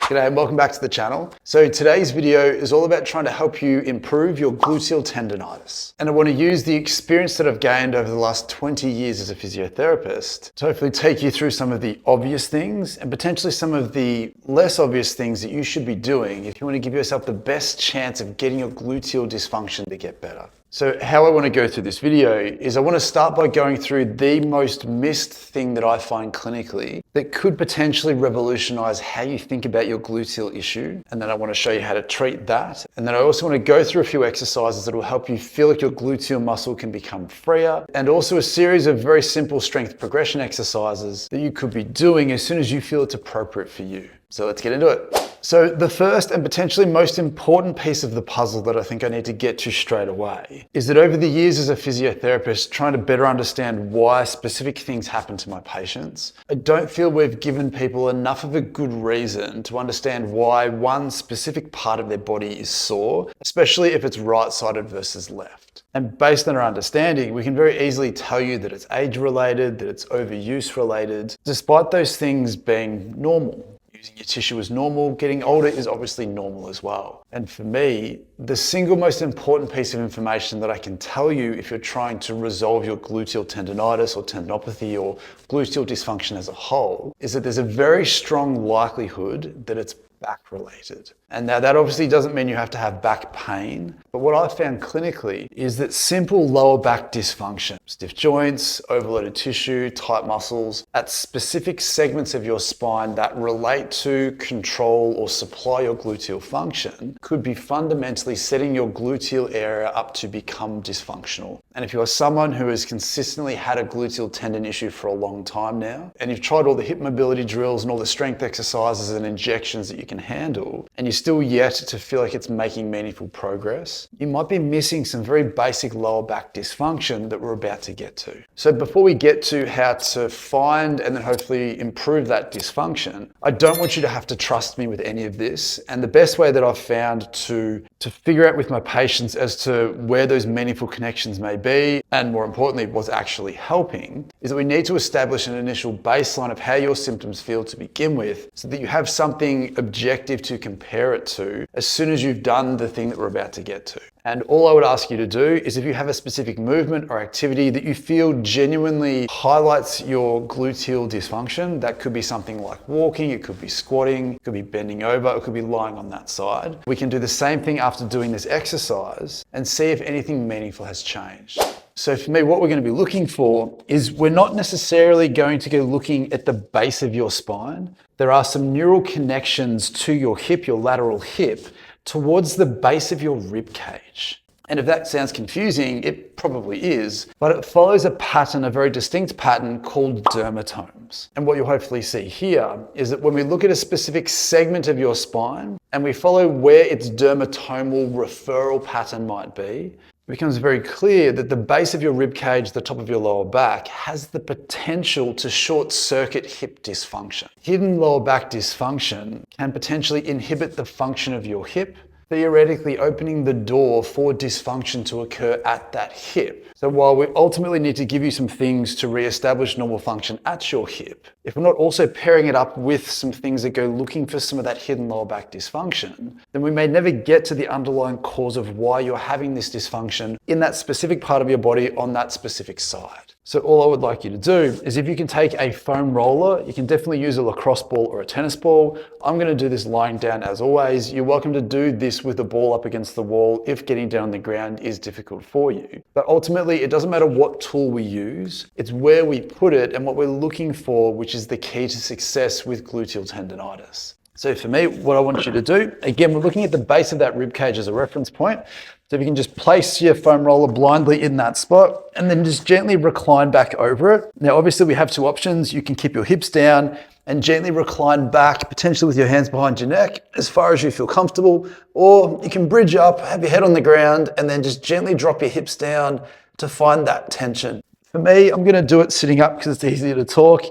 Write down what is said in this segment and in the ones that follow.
G'day and welcome back to the channel. So today's video is all about trying to help you improve your gluteal tendonitis. And I want to use the experience that I've gained over the last 20 years as a physiotherapist to hopefully take you through some of the obvious things and potentially some of the less obvious things that you should be doing if you want to give yourself the best chance of getting your gluteal dysfunction to get better. So how I want to go through this video is I want to start by going through the most missed thing that I find clinically that could potentially revolutionize how you think about your gluteal issue. And then I want to show you how to treat that. And then I also want to go through a few exercises that will help you feel like your gluteal muscle can become freer, and also a series of very simple strength progression exercises that you could be doing as soon as you feel it's appropriate for you. So let's get into it. So the first and potentially most important piece of the puzzle that I think I need to get to straight away is that over the years as a physiotherapist, trying to better understand why specific things happen to my patients, I don't feel we've given people enough of a good reason to understand why one specific part of their body is sore, especially if it's right-sided versus left. And based on our understanding, we can very easily tell you that it's age-related, that it's overuse related, despite those things being normal. Using your tissue is normal, getting older is obviously normal as well. And for me, the single most important piece of information that I can tell you if you're trying to resolve your gluteal tendonitis or tendinopathy or gluteal dysfunction as a whole is that there's a very strong likelihood that it's back related. And now that obviously doesn't mean you have to have back pain, but what I found clinically is that simple lower back dysfunction, stiff joints, overloaded tissue, tight muscles at specific segments of your spine that relate to, control, or supply your gluteal function could be fundamentally setting your gluteal area up to become dysfunctional. And if you are someone who has consistently had a gluteal tendon issue for a long time now, and you've tried all the hip mobility drills and all the strength exercises and injections that you can handle, and you're still yet to feel like it's making meaningful progress, you might be missing some very basic lower back dysfunction that we're about to get to. So before we get to how to find and then hopefully improve that dysfunction, I don't want you to have to trust me with any of this. And the best way that I've found to figure out with my patients as to where those meaningful connections may be, and more importantly, what's actually helping, is that we need to establish an initial baseline of how your symptoms feel to begin with, so that you have something objective to compare it to as soon as you've done the thing that we're about to get to. And all I would ask you to do is if you have a specific movement or activity that you feel genuinely highlights your gluteal dysfunction, that could be something like walking, it could be squatting, it could be bending over, it could be lying on that side. We can do the same thing after doing this exercise and see if anything meaningful has changed. So for me, what we're going to be looking for is we're not necessarily going to go looking at the base of your spine. There are some neural connections to your hip, your lateral hip, towards the base of your rib cage. And if that sounds confusing, it probably is, but it follows a pattern, a very distinct pattern called dermatomes. And what you'll hopefully see here is that when we look at a specific segment of your spine and we follow where its dermatomal referral pattern might be, it becomes very clear that the base of your rib cage, the top of your lower back, has the potential to short circuit hip dysfunction. Hidden lower back dysfunction can potentially inhibit the function of your hip, theoretically opening the door for dysfunction to occur at that hip. So while we ultimately need to give you some things to reestablish normal function at your hip, if we're not also pairing it up with some things that go looking for some of that hidden lower back dysfunction, then we may never get to the underlying cause of why you're having this dysfunction in that specific part of your body on that specific side. So all I would like you to do is if you can take a foam roller, you can definitely use a lacrosse ball or a tennis ball. I'm going to do this lying down as always. You're welcome to do this with the ball up against the wall if getting down on the ground is difficult for you. But ultimately, it doesn't matter what tool we use, it's where we put it and what we're looking for, which is the key to success with gluteal tendonitis. So for me, what I want you to do, again, we're looking at the base of that rib cage as a reference point. So if you can just place your foam roller blindly in that spot and then just gently recline back over it. Now, obviously we have two options. You can keep your hips down and gently recline back, potentially with your hands behind your neck as far as you feel comfortable, or you can bridge up, have your head on the ground and then just gently drop your hips down to find that tension. For me, I'm going to do it sitting up because it's easier to talk.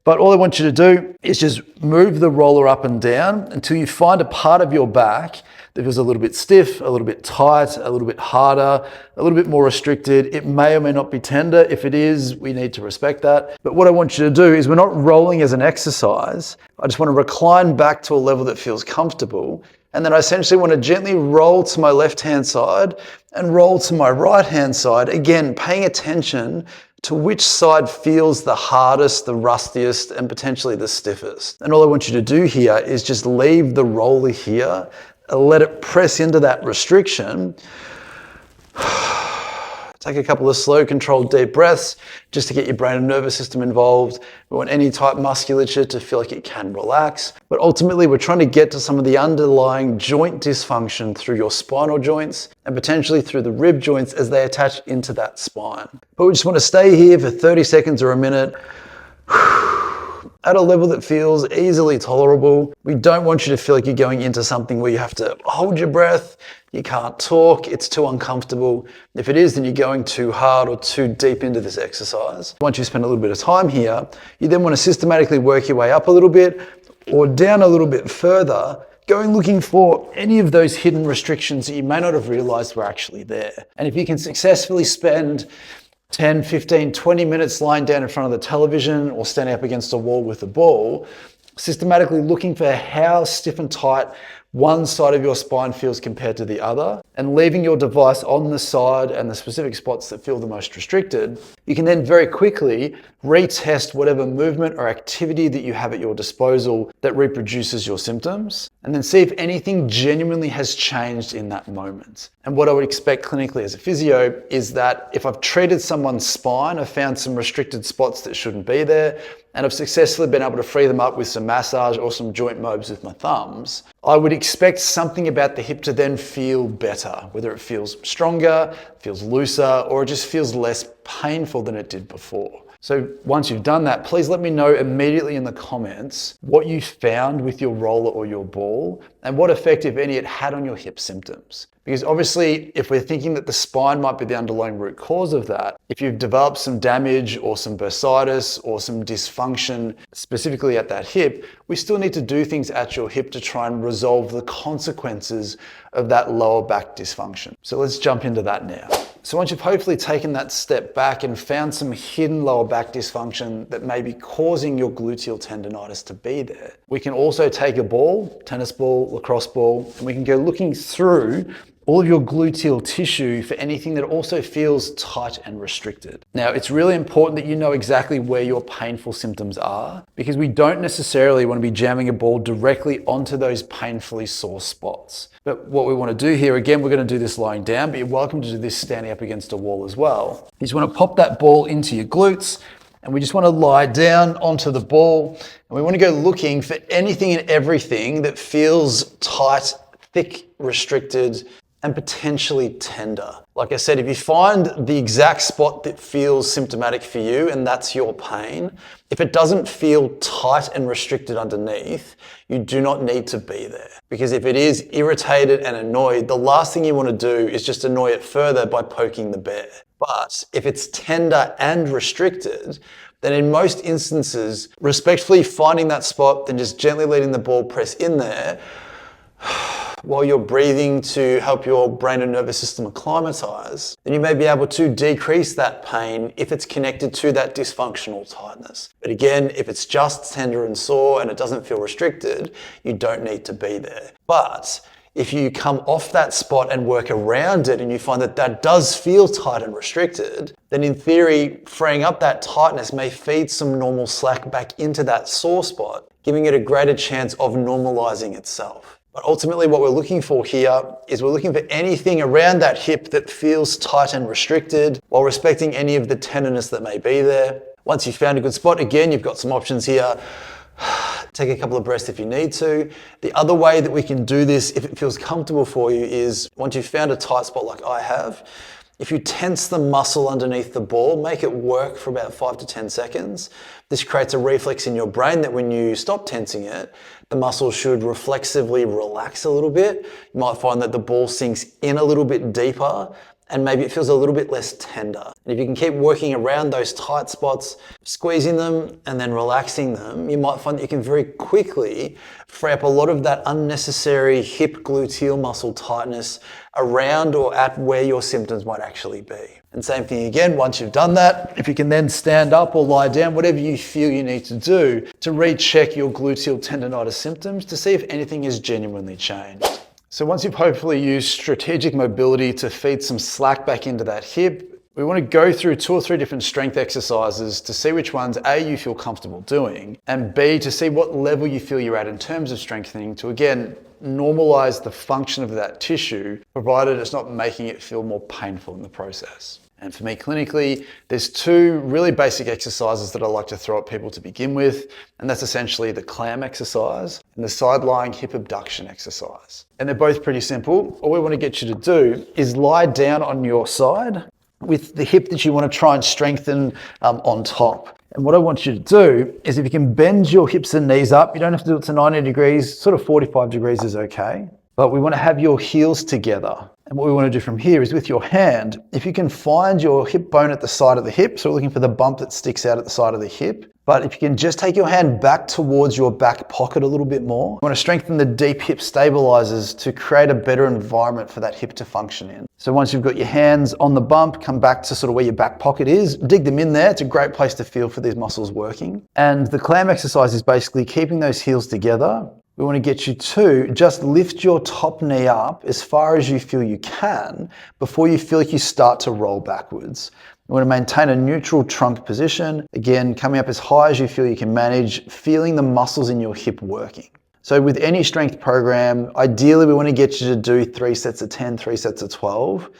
But all I want you to do is just move the roller up and down until you find a part of your back that feels a little bit stiff, a little bit tight, a little bit harder, a little bit more restricted. It may or may not be tender. If it is, we need to respect that. But what I want you to do is, we're not rolling as an exercise. I just want to recline back to a level that feels comfortable. And then I essentially want to gently roll to my left-hand side and roll to my right-hand side. Again, paying attention to which side feels the hardest, the rustiest, and potentially the stiffest. And all I want you to do here is just leave the roller here, let it press into that restriction. Take a couple of slow, controlled, deep breaths just to get your brain and nervous system involved. We want any tight musculature to feel like it can relax. But ultimately, we're trying to get to some of the underlying joint dysfunction through your spinal joints and potentially through the rib joints as they attach into that spine. But we just want to stay here for 30 seconds or a minute at a level that feels easily tolerable. We don't want you to feel like you're going into something where you have to hold your breath, you can't talk, it's too uncomfortable. If it is, then you're going too hard or too deep into this exercise. Once you spend a little bit of time here, you then want to systematically work your way up a little bit or down a little bit further, going looking for any of those hidden restrictions that you may not have realized were actually there. And if you can successfully spend 10, 15, 20 minutes lying down in front of the television or standing up against a wall with a ball, systematically looking for how stiff and tight one side of your spine feels compared to the other, and leaving your device on the side and the specific spots that feel the most restricted, you can then very quickly retest whatever movement or activity that you have at your disposal that reproduces your symptoms, and then see if anything genuinely has changed in that moment. And what I would expect clinically as a physio is that if I've treated someone's spine, I've found some restricted spots that shouldn't be there, and I've successfully been able to free them up with some massage or some joint mobs with my thumbs, I would expect something about the hip to then feel better, whether it feels stronger, feels looser, or it just feels less painful than it did before. So once you've done that, please let me know immediately in the comments what you found with your roller or your ball and what effect, if any, it had on your hip symptoms. Because obviously, if we're thinking that the spine might be the underlying root cause of that, if you've developed some damage or some bursitis or some dysfunction specifically at that hip, we still need to do things at your hip to try and resolve the consequences of that lower back dysfunction. So let's jump into that now. So once you've hopefully taken that step back and found some hidden lower back dysfunction that may be causing your gluteal tendonitis to be there, we can also take a ball, tennis ball, lacrosse ball, and we can go looking through all of your gluteal tissue for anything that also feels tight and restricted. Now, it's really important that you know exactly where your painful symptoms are, because we don't necessarily want to be jamming a ball directly onto those painfully sore spots. But what we want to do here, again, we're going to do this lying down, but you're welcome to do this standing up against a wall as well. You just want to pop that ball into your glutes, and we just want to lie down onto the ball, and we want to go looking for anything and everything that feels tight, thick, restricted, and potentially tender. Like I said, if you find the exact spot that feels symptomatic for you and that's your pain, if it doesn't feel tight and restricted underneath, you do not need to be there. Because if it is irritated and annoyed, the last thing you want to do is just annoy it further by poking the bear. But if it's tender and restricted, then in most instances, respectfully finding that spot, then just gently letting the ball press in there while you're breathing to help your brain and nervous system acclimatize, then you may be able to decrease that pain if it's connected to that dysfunctional tightness. But again, if it's just tender and sore and it doesn't feel restricted, you don't need to be there. But if you come off that spot and work around it and you find that that does feel tight and restricted, then in theory, freeing up that tightness may feed some normal slack back into that sore spot, giving it a greater chance of normalizing itself. But ultimately what we're looking for here is we're looking for anything around that hip that feels tight and restricted while respecting any of the tenderness that may be there. Once you've found a good spot, again, you've got some options here. Take a couple of breaths if you need to. The other way that we can do this, if it feels comfortable for you, is once you've found a tight spot like I have, if you tense the muscle underneath the ball, make it work for about 5 to 10 seconds. This creates a reflex in your brain that when you stop tensing it, the muscle should reflexively relax a little bit. You might find that the ball sinks in a little bit deeper and maybe it feels a little bit less tender. And if you can keep working around those tight spots, squeezing them and then relaxing them, you might find that you can very quickly free up a lot of that unnecessary hip gluteal muscle tightness around or at where your symptoms might actually be. And same thing again, once you've done that, if you can then stand up or lie down, whatever you feel you need to do to recheck your gluteal tendonitis symptoms to see if anything has genuinely changed. So once you've hopefully used strategic mobility to feed some slack back into that hip, we want to go through 2 or 3 different strength exercises to see which ones A, you feel comfortable doing, and B, to see what level you feel you're at in terms of strengthening to, again, normalize the function of that tissue, provided it's not making it feel more painful in the process. And for me clinically, there's 2 really basic exercises that I like to throw at people to begin with, and that's essentially the clam exercise and the sidelying hip abduction exercise. And they're both pretty simple. All we want to get you to do is lie down on your side with the hip that you want to try and strengthen on top. And what I want you to do is if you can bend your hips and knees up, you don't have to do it to 90 degrees, sort of 45 degrees is okay. But we want to have your heels together. And what we want to do from here is with your hand, if you can find your hip bone at the side of the hip, so we're looking for the bump that sticks out at the side of the hip, but if you can just take your hand back towards your back pocket a little bit more, you want to strengthen the deep hip stabilizers to create a better environment for that hip to function in. So once you've got your hands on the bump, come back to sort of where your back pocket is, dig them in there. It's a great place to feel for these muscles working. And the clam exercise is basically keeping those heels together. We want to get you to just lift your top knee up as far as you feel you can before you feel like you start to roll backwards. We want to maintain a neutral trunk position. Again, coming up as high as you feel you can manage, feeling the muscles in your hip working. So with any strength program, ideally we want to get you to do 3 sets of 10, 3 sets of 12.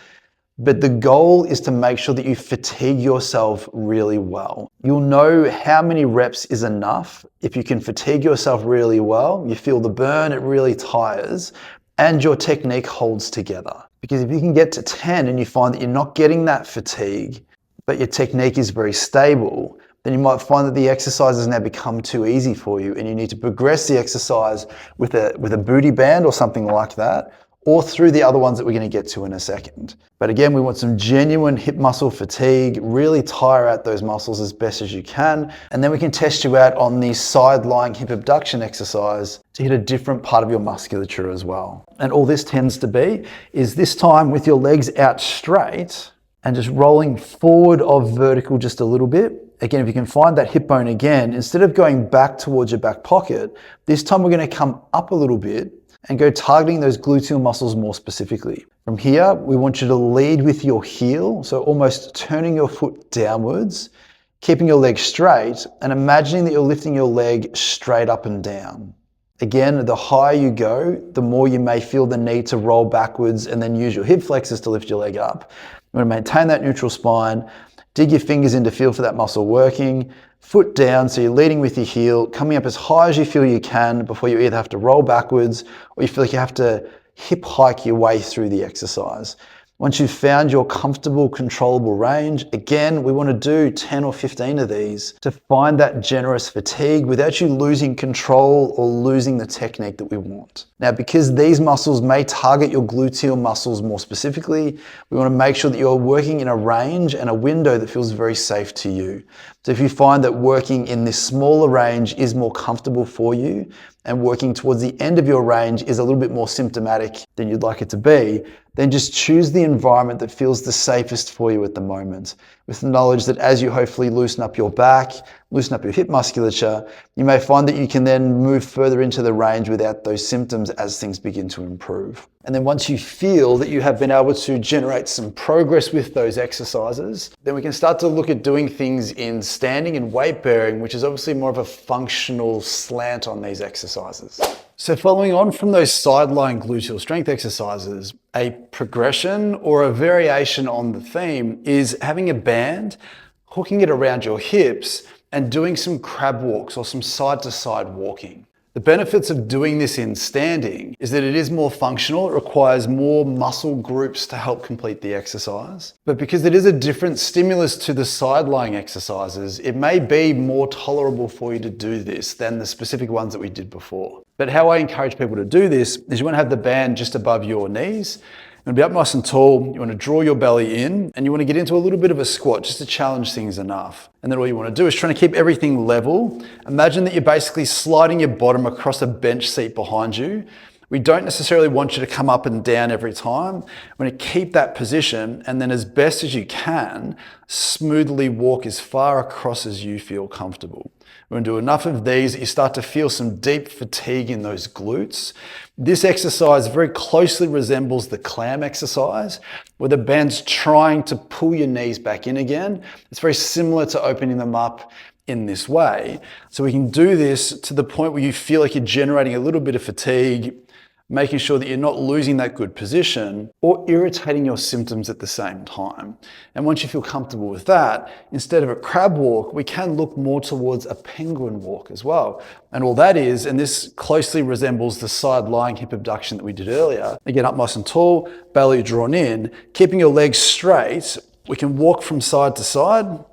But the goal is to make sure that you fatigue yourself really well. You'll know how many reps is enough. If you can fatigue yourself really well, you feel the burn, it really tires, and your technique holds together. Because if you can get to 10 and you find that you're not getting that fatigue, but your technique is very stable, then you might find that the exercise has now become too easy for you and you need to progress the exercise with a booty band or something like that, or through the other ones that we're going to get to in a second. But again, we want some genuine hip muscle fatigue, really tire out those muscles as best as you can, and then we can test you out on the side-lying hip abduction exercise to hit a different part of your musculature as well. And all this tends to be is this time with your legs out straight and just rolling forward of vertical just a little bit. Again, if you can find that hip bone again, instead of going back towards your back pocket, this time we're going to come up a little bit and go targeting those gluteal muscles more specifically. From here, we want you to lead with your heel, so almost turning your foot downwards, keeping your leg straight, and imagining that you're lifting your leg straight up and down. Again, the higher you go, the more you may feel the need to roll backwards and then use your hip flexors to lift your leg up. You want to maintain that neutral spine, dig your fingers in to feel for that muscle working, foot down, so you're leading with your heel, coming up as high as you feel you can before you either have to roll backwards or you feel like you have to hip hike your way through the exercise. Once you've found your comfortable, controllable range, again, we want to do 10 or 15 of these to find that generous fatigue without you losing control or losing the technique that we want. Now, because these muscles may target your gluteal muscles more specifically, we want to make sure that you're working in a range and a window that feels very safe to you. So if you find that working in this smaller range is more comfortable for you and working towards the end of your range is a little bit more symptomatic than you'd like it to be, then just choose the environment that feels the safest for you at the moment, with the knowledge that as you hopefully loosen up your back, loosen up your hip musculature, you may find that you can then move further into the range without those symptoms as things begin to improve. And then once you feel that you have been able to generate some progress with those exercises, then we can start to look at doing things in standing and weight bearing, which is obviously more of a functional slant on these exercises. So following on from those side-lying gluteal strength exercises, a progression or a variation on the theme is having a band, hooking it around your hips and doing some crab walks or some side-to-side walking. The benefits of doing this in standing is that it is more functional, it requires more muscle groups to help complete the exercise. But because it is a different stimulus to the side-lying exercises, it may be more tolerable for you to do this than the specific ones that we did before. But how I encourage people to do this is you want to have the band just above your knees, And be up nice and tall, you want to draw your belly in and you want to get into a little bit of a squat just to challenge things enough. And then all you want to do is trying to keep everything level. Imagine that you're basically sliding your bottom across a bench seat behind you. We don't necessarily want you to come up and down every time. We want to keep that position and then as best as you can, smoothly walk as far across as you feel comfortable. We're going to do enough of these that you start to feel some deep fatigue in those glutes. This exercise very closely resembles the clam exercise, where the band's trying to pull your knees back in again. It's very similar to opening them up in this way. So we can do this to the point where you feel like you're generating a little bit of fatigue, making sure that you're not losing that good position or irritating your symptoms at the same time. And once you feel comfortable with that, instead of a crab walk, we can look more towards a penguin walk as well. And all that is, and this closely resembles the Sidelying Hip Abduction that we did earlier. Again, up nice and tall, belly drawn in, keeping your legs straight, we can walk from side to side.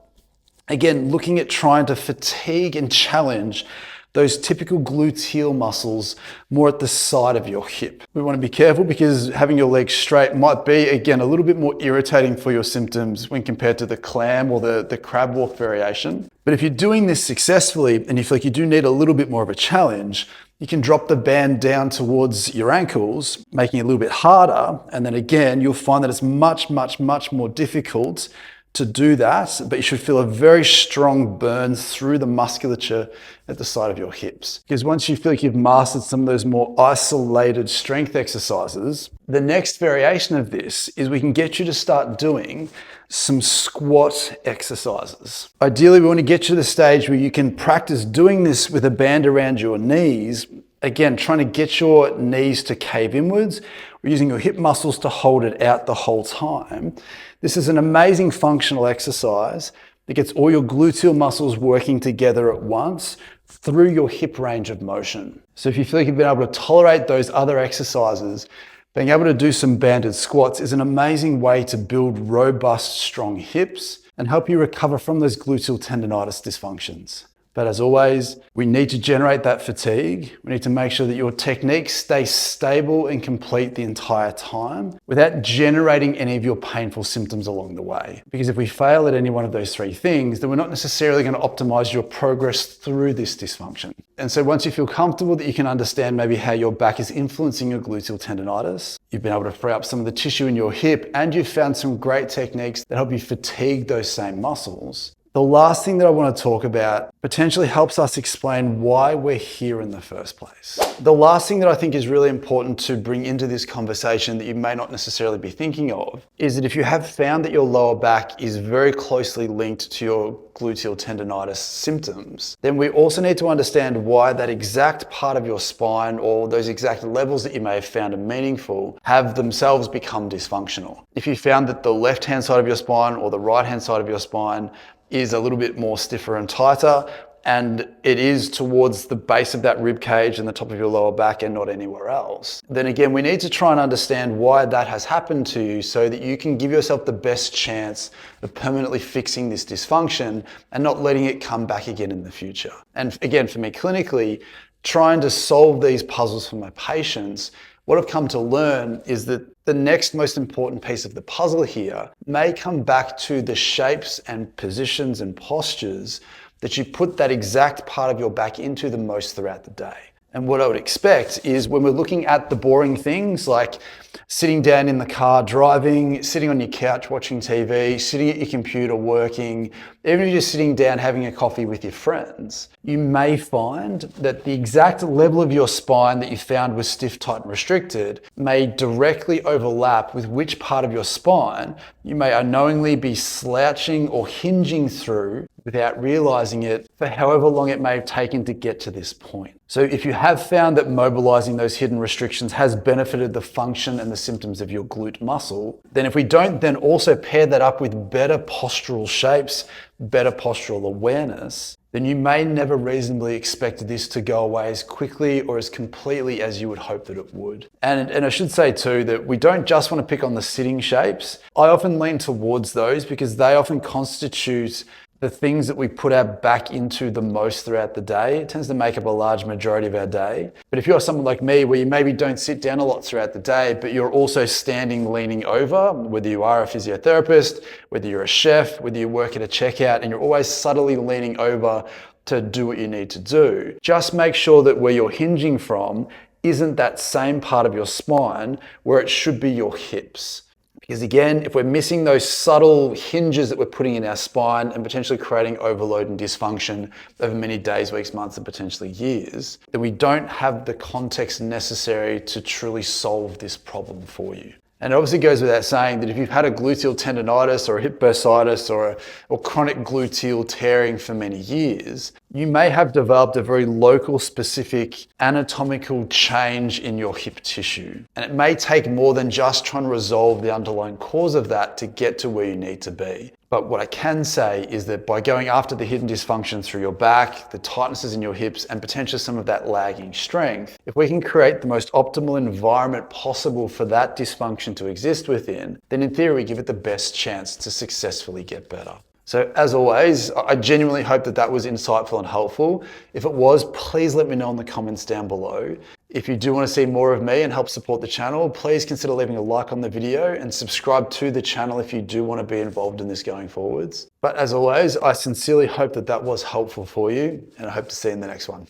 Again, looking at trying to fatigue and challenge those typical gluteal muscles more at the side of your hip. We want to be careful because having your legs straight might be, again, a little bit more irritating for your symptoms when compared to the clam or the crab walk variation. But if you're doing this successfully and you feel like you do need a little bit more of a challenge, you can drop the band down towards your ankles, making it a little bit harder. And then again, you'll find that it's much, much, much more difficult to do that, but you should feel a very strong burn through the musculature at the side of your hips. Because once you feel like you've mastered some of those more isolated strength exercises, the next variation of this is we can get you to start doing some squat exercises. Ideally, we want to get you to the stage where you can practice doing this with a band around your knees. Again, trying to get your knees to cave inwards. We're using your hip muscles to hold it out the whole time. This is an amazing functional exercise that gets all your gluteal muscles working together at once through your hip range of motion. So if you feel like you've been able to tolerate those other exercises, being able to do some banded squats is an amazing way to build robust, strong hips and help you recover from those gluteal tendonitis dysfunctions. But as always, we need to generate that fatigue. We need to make sure that your technique stays stable and complete the entire time without generating any of your painful symptoms along the way. Because if we fail at any one of those three things, then we're not necessarily going to optimize your progress through this dysfunction. And so once you feel comfortable that you can understand maybe how your back is influencing your gluteal tendonitis, you've been able to free up some of the tissue in your hip, and you've found some great techniques that help you fatigue those same muscles, the last thing that I want to talk about potentially helps us explain why we're here in the first place. The last thing that I think is really important to bring into this conversation that you may not necessarily be thinking of is that if you have found that your lower back is very closely linked to your gluteal tendonitis symptoms, then we also need to understand why that exact part of your spine or those exact levels that you may have found are meaningful have themselves become dysfunctional. If you found that the left-hand side of your spine or the right-hand side of your spine is a little bit more stiffer and tighter, and it is towards the base of that rib cage and the top of your lower back and not anywhere else, then again, we need to try and understand why that has happened to you so that you can give yourself the best chance of permanently fixing this dysfunction and not letting it come back again in the future. And again, for me clinically, trying to solve these puzzles for my patients, what I've come to learn is that the next most important piece of the puzzle here may come back to the shapes and positions and postures that you put that exact part of your back into the most throughout the day. And what I would expect is when we're looking at the boring things like sitting down in the car driving, sitting on your couch watching TV, sitting at your computer working, even if you're just sitting down having a coffee with your friends, you may find that the exact level of your spine that you found was stiff, tight, and restricted may directly overlap with which part of your spine you may unknowingly be slouching or hinging through without realizing it for however long it may have taken to get to this point. So if you have found that mobilizing those hidden restrictions has benefited the function and the symptoms of your glute muscle, then if we don't then also pair that up with better postural shapes, better postural awareness, then you may never reasonably expect this to go away as quickly or as completely as you would hope that it would. And I should say too that we don't just want to pick on the sitting shapes. I often lean towards those because they often constitute the things that we put our back into the most throughout the day, it tends to make up a large majority of our day. But if you're someone like me where you maybe don't sit down a lot throughout the day, but you're also standing, leaning over, whether you are a physiotherapist, whether you're a chef, whether you work at a checkout, and you're always subtly leaning over to do what you need to do, just make sure that where you're hinging from isn't that same part of your spine where it should be your hips. Because again, if we're missing those subtle hinges that we're putting in our spine and potentially creating overload and dysfunction over many days, weeks, months, and potentially years, then we don't have the context necessary to truly solve this problem for you. And it obviously goes without saying that if you've had a gluteal tendonitis or a hip bursitis or chronic gluteal tearing for many years, you may have developed a very local specific anatomical change in your hip tissue. And it may take more than just trying to resolve the underlying cause of that to get to where you need to be. But what I can say is that by going after the hidden dysfunction through your back, the tightnesses in your hips, and potentially some of that lagging strength, if we can create the most optimal environment possible for that dysfunction to exist within, then in theory, we give it the best chance to successfully get better. So as always, I genuinely hope that that was insightful and helpful. If it was, please let me know in the comments down below. If you do want to see more of me and help support the channel, please consider leaving a like on the video and subscribe to the channel if you do want to be involved in this going forwards. But as always, I sincerely hope that that was helpful for you, and I hope to see you in the next one.